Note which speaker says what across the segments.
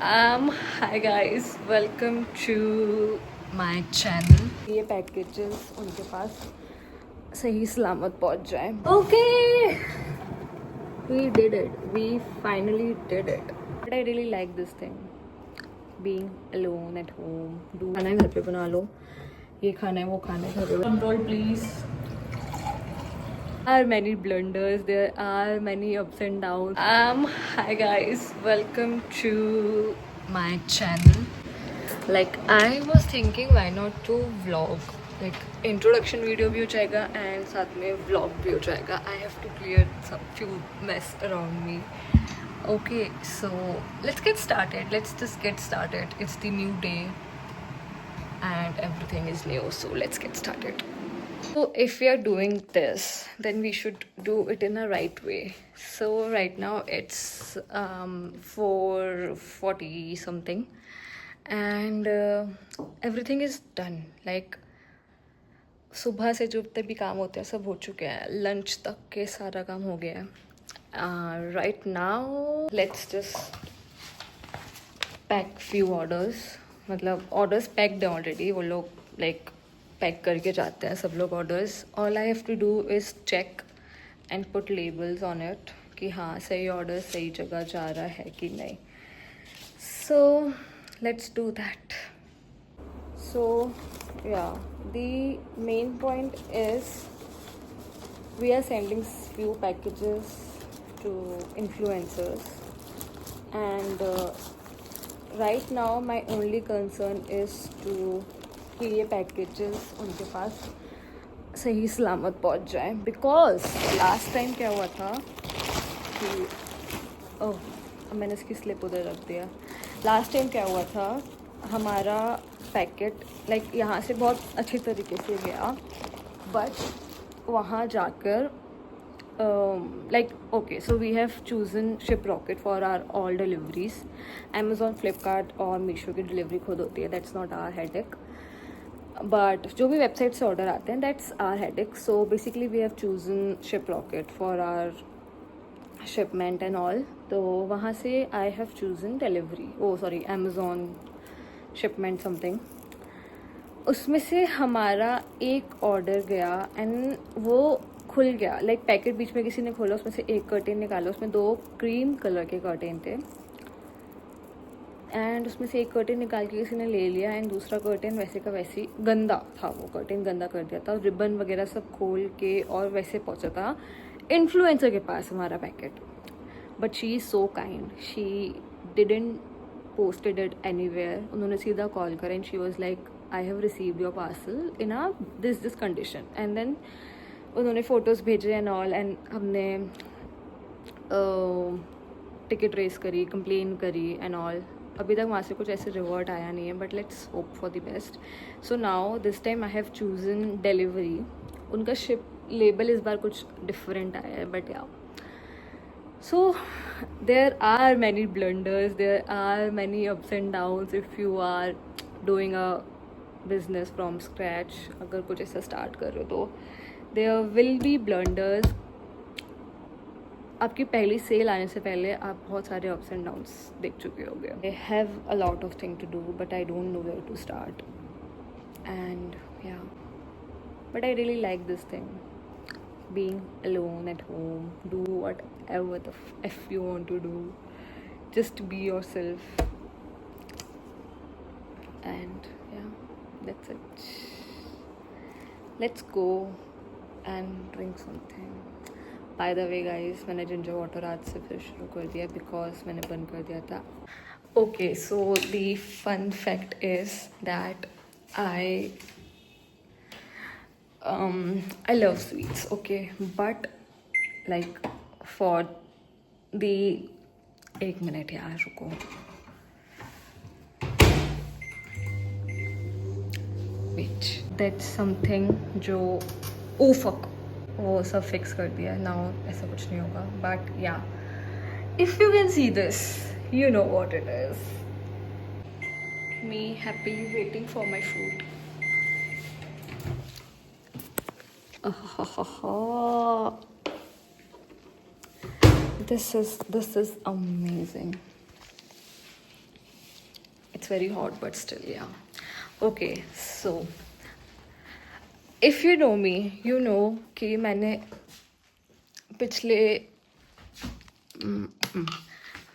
Speaker 1: Hi guys, welcome to my channel. ये packages उनके पास सही सलामत पहुंच जाए. Okay, we did it. We finally did it. But I really like this thing. Being alone at home. Do खाना है घर पे बना लो. ये खाना है वो खाना है घर पे. Control please. There are many blunders, there are many ups and downs. Hi guys, welcome to my channel. Like I was thinking why not to vlog, like introduction video भी हो जाएगा and साथ में vlog भी हो जाएगा. I have to clear some few mess around me. Okay, so let's get started. Let's just get started. It's the new day and everything is new, so let's get started. So if we are doing this, then we should do it in a right way. So right now it's 4:40 something and everything is done. Like सुबह से जो तक भी काम होते हैं सब हो चुके हैं. लंच तक के सारा काम हो गया है. Right now let's just pack few orders. मतलब orders packed है already. वो लोग like पैक करके जाते हैं सब लोग orders. All I have to do is check and put labels on it कि हाँ सही ऑर्डर सही जगह जा रहा है कि नहीं. So let's do that. So yeah the main point is we are sending few packages to influencers and right now my only concern is to कि ये पैकेजेस उनके पास सही सलामत पहुंच जाए. बिकॉज लास्ट टाइम क्या हुआ था कि ओह मैंने इसकी स्लिप उधर रख दिया. लास्ट टाइम क्या हुआ था, हमारा पैकेट लाइक यहाँ से बहुत अच्छी तरीके से गया बट वहाँ जाकर like okay, so we have chosen Shiprocket for our all deliveries. Amazon, Flipkart और Meesho की डिलीवरी खुद होती है. That's not our headache. But जो भी वेबसाइट से ऑर्डर आते हैं that's our headache. So basically we have chosen Shiprocket for our shipment and all. तो वहाँ से I have chosen Delhivery, oh sorry Amazon shipment something. उसमें से हमारा एक ऑर्डर गया एंड वो खुल गया. लाइक पैकेट बीच में किसी ने खोला, उसमें से एक कर्टेन निकाला. उसमें 2 क्रीम कलर के कर्टेन थे एंड उसमें से एक कर्टेन निकाल के किसी ने ले लिया एंड दूसरा कर्टेन वैसे का वैसे गंदा था. वो कर्टेन गंदा कर दिया था. रिबन वगैरह सब खोल के और वैसे पहुंचा था इन्फ्लुएंसर के पास हमारा पैकेट. But she is so kind, she didn't posted it anywhere. उन्होंने सीधा कॉल करा and she was like I have received your parcel in a this condition. And then उन्होंने फ़ोटोज़ भेजे एंड ऑल एंड हमने टिकट रेस करी, complain करी and all. अभी तक वहाँ से कुछ ऐसे रिवर्ट आया नहीं है but let's hope for the best. So now this time I have chosen Delhivery. उनका शिप लेबल इस बार कुछ डिफरेंट आया है but yeah. So there are many blunders, there are many ups and downs if you are doing a business from scratch. अगर कुछ ऐसा start कर रहे हो तो देयर विल बी ब्लंडर्स. आपकी पहली सेल आने से पहले आप बहुत सारे अप्स एंड डाउन्स देख चुके होंगे. I have a lot of thing to do but I don't know where to start and yeah but I really like this thing. Being alone at home, do whatever the F you want to do, just be yourself and yeah that's it. Let's go and drink something. By the way guys, मैंने ginger water आज से फिर शुरू कर दिया because मैंने बंद कर दिया था. Okay, so the fun fact is that I love sweets. Okay, but like for the एक मिनट यार रुको. विच दैट्स समथिंग जो ओ फक वो सब फिक्स कर दिया. नाउ ऐसा कुछ नहीं होगा बट या if you can see this you know what it is. Me happily waiting for my food. This is amazing. It's very hot, but still, yeah. Okay, so if you know me, you know कि पिछले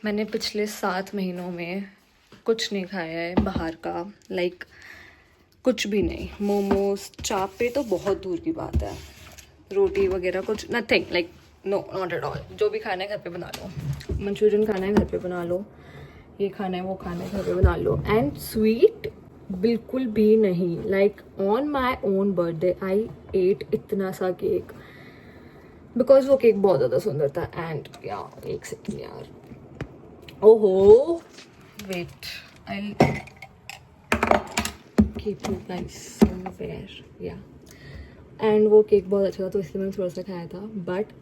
Speaker 1: मैंने पिछले 7 महीनों में कुछ नहीं खाया है बाहर का, लाइक कुछ भी नहीं. मोमोज चापे तो बहुत दूर की बात है, रोटी वगैरह कुछ, nothing, like no, not at all. जो भी खाना है घर पे बना लो. मंचूरियन खाना है घर पे बना लो, ये खाना है वो खाना है घर पे बना लो. एंड स्वीट बिल्कुल भी नहीं. Like on my own birthday I ate इतना सा केक, बिकॉज वो केक बहुत ज़्यादा सुंदर था. एंड या एक सेकेंड यार, ओहो wait, I keep you guys somewhere. Yeah and वो केक बहुत अच्छा था, तो इसलिए मैंने थोड़ा सा खाया था. बट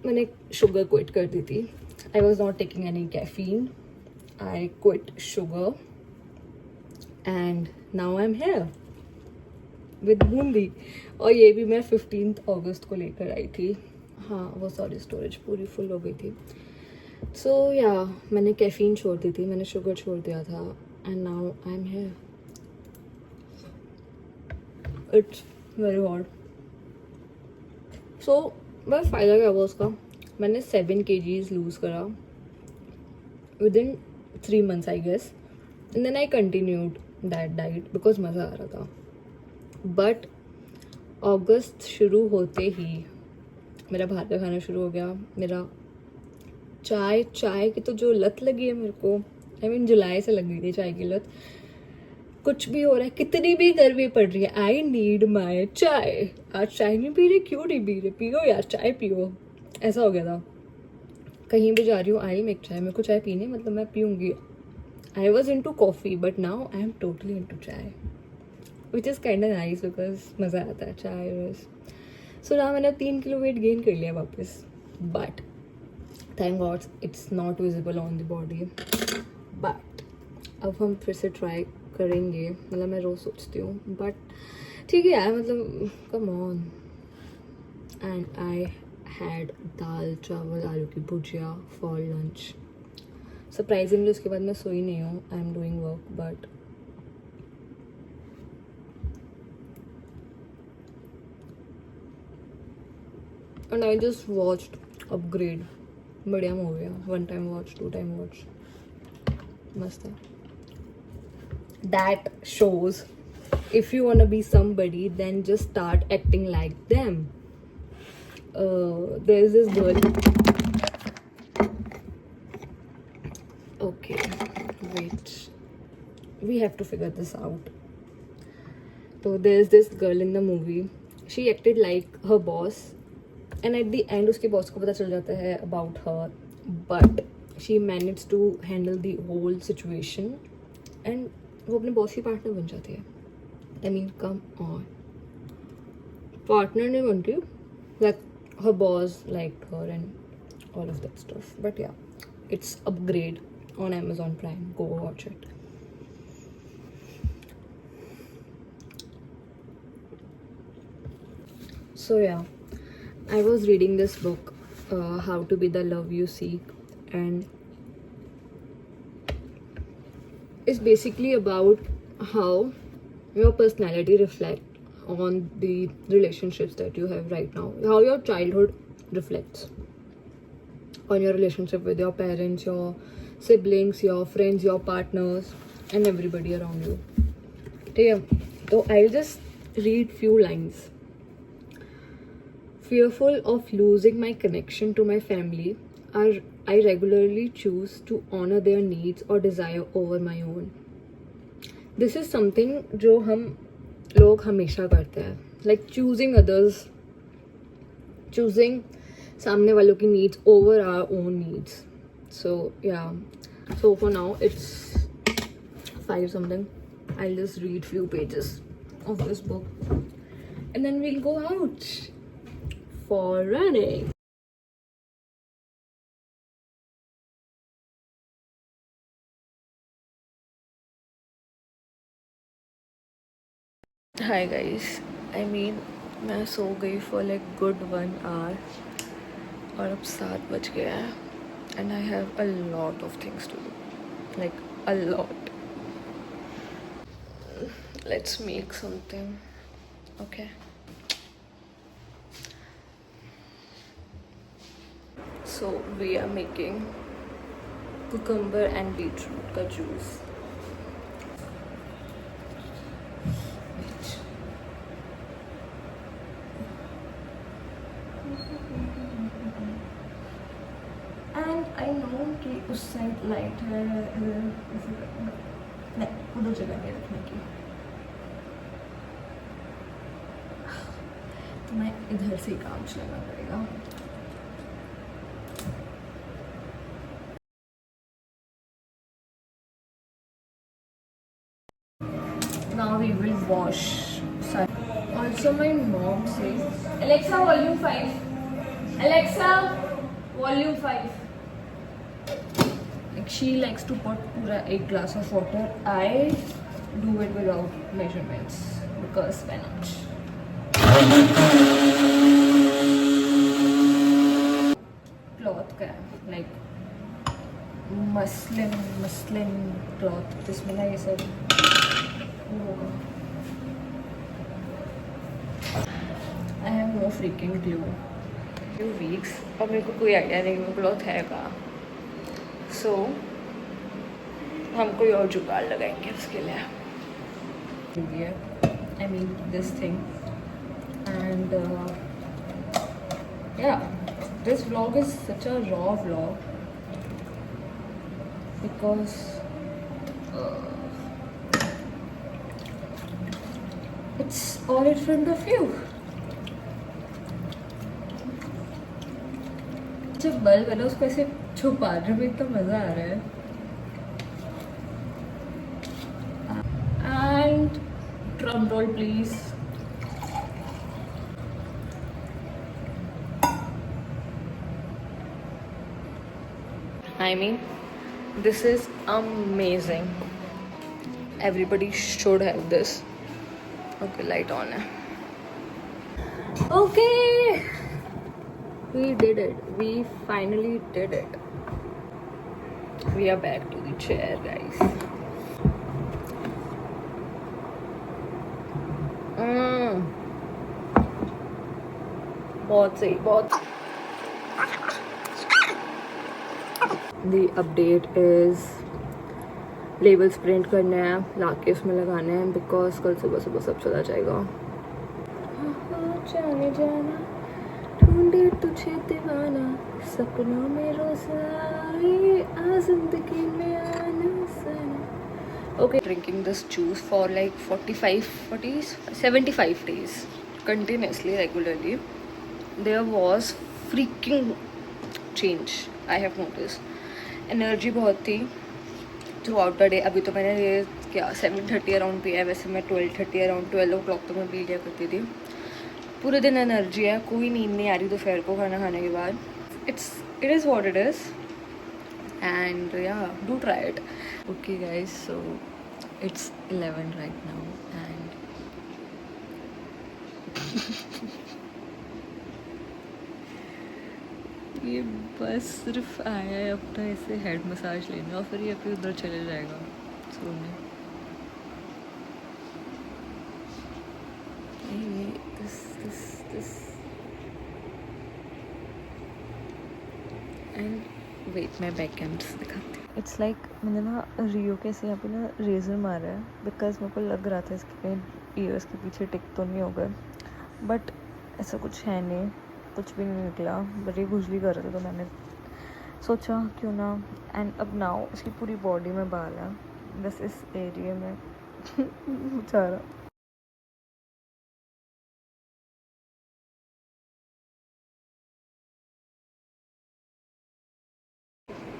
Speaker 1: मैंने शुगर क्विट कर दी थी. I was not taking any caffeine. I quit sugar and now I am here with Bundi. और ये भी मैं 15 अगस्त को लेकर आई थी. हाँ वो सॉरी, स्टोरेज पूरी फुल हो गई थी. सो या मैंने कैफीन छोड़ दी थी, मैंने शुगर छोड़ दिया था. And now I am here. It's very hot. So बस फ़ायदा क्या हुआ उसका, मैंने 7 kgs लूज़ करा within 3 months I guess. And then I continued that diet because मज़ा आ रहा था. बट अगस्त शुरू होते ही मेरा बाहर का खाना शुरू हो गया. मेरा चाय की तो जो लत लगी है मेरे को, आई मीन जुलाई से लग गई थी चाय की लत. कुछ भी हो रहा है, कितनी भी गर्मी पड़ रही है, आई नीड माई चाय. आज चाय नहीं पी रहे, क्यों नहीं पी रहे, पियो यार चाय पियो. ऐसा हो गया था. कहीं भी जा रही हूँ, आई मेक चाय, मेरे को चाय पीनी, मतलब मैं पीऊँगी. I was into coffee but now I am totally into chai, which is kind nice because मज़ा आता है चाय बस. सो ना मैंने 3 किलो वेट गेन कर लिया वापस. But thank God it's not visible on the body. But अब हम फिर से ट्राई करेंगे, मतलब मैं रोज़ सोचती हूँ. बट ठीक है यार, मतलब come on. And I had dal chawal aloo की भुजिया फॉर लंच. सरप्राइजिंगली उसके बाद मैं सोई नहीं हूँ. I am doing work. But and I just watched upgrade. बढ़िया मूवी है. 1 time वॉच, 2 time वॉच, मस्त है. That shows if you wanna be somebody, then just start acting like them. There's this girl. Okay, wait. We have to figure this out. So there's this girl in the movie. She acted like her boss, and at the end, उसके boss को पता चल जाता है about her, but she managed to handle the whole situation, and वो अपने boss की partner बन जाती है. I mean come on, partner नहीं बनती, like her boss like her and all of that stuff. But yeah it's upgrade on Amazon Prime. Go watch it. So yeah, I was reading this book, How to Be the Love You Seek, and it's basically about how your personality reflects on the relationships that you have right now, how your childhood reflects on your relationship with your parents, your siblings, your friends, your partners, and everybody around you. Okay, so I'll just read few lines. Fearful of losing my connection to my family, I regularly choose to honor their needs or desire over my own. This is something जो हम लोग हमेशा करते हैं, like choosing others, choosing सामने वालों की needs over our own needs. So yeah, so for now it's 5 something. I'll just read few pages of this book and then we'll go out for running. Hi guys, I mean मैं सो गई for like good 1 hour और अब 7 बज गया है and I have a lot of things to do. like a lot. Let's make something. Okay. So we are making cucumber and beetroot ka juice. And I know कि उस side light है, ऐसे नहीं, उधर जगह नहीं रखने की, तो मैं इधर से ही काम चलाना पड़ेगा. Now we will wash. Also, my mom says, Alexa, volume 5. Alexa, volume 5. Like she likes to put pura एक glass of water. I do it without measurements because why not? Cloth का like muslin cloth जिसमें ना ये सब होगा. I have no freaking glue. Few weeks और मेरे को कोई आइडिया नहीं वो क्लॉथ है कहाँ. So हम कोई और जुगाड़ लगाएंगे उसके लिए. I mean this thing and yeah, this vlog is such a raw vlog because it's all in front of you. जब बल्ब है ना उसको ऐसे छुपाने में इतना मजा आ रहा है. And drum roll please. I mean, this is amazing. Everybody should have this. Okay, light on है. Okay, we did it. We finally did it. We are back to the chair, guys. बहुत सही, बहुत. The update is labels print करने हैं, लाके उसमें लगाने हैं because कल सुबह सुबह सब चला जाएगा. जाने जाना ढूंढे तुझे दीवाना सपनों में रोज आए आ जिंदगी में आना सना. Okay, drinking this juice for like 75 days continuously, regularly. There was freaking change I have noticed. Energy बहुत थी थ्रू आउट द डे. अभी तो मैंने ये क्या 7:30 अराउंड पिया है. वैसे मैं 12:30 अराउंड 12 o'clock तो मैं पी लिया करती थी. पूरे दिन एनर्जी है, कोई नींद नहीं आ रही दोपहर को खाना खाने के बाद. It is what it is and yeah do try it. Okay guys, so it's 11 right now and ये बस सिर्फ आया है अपना ऐसे हेड मसाज लेने और फिर ये फिर उधर चले जाएगा सोने. दिस एंड वेट मैं बैक कैम्प्स दिखाती हूँ. इट्स लाइक मैंने ना रियो के से यहाँ पे ना रेजर मारा है बिकॉज मेरे को लग रहा था इसके कहीं ईयर्स के पीछे टिक तो नहीं हो गए, बट ऐसा कुछ है नहीं, कुछ भी नहीं निकला. बट ये खुजली कर रहा था तो मैंने सोचा क्यों ना. एंड अब नाउ उसकी पूरी बॉडी में बाल है, बस इस एरिया में बेचारा.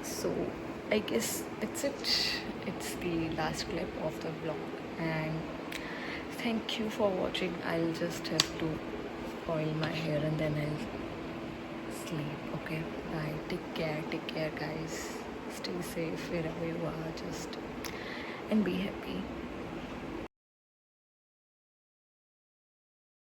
Speaker 1: So I guess it's it. It's the last clip of the vlog and thank you for watching. I'll just have to oil my hair and then I'll sleep. Okay, bye. Take care guys. Stay safe wherever you are, just and be happy.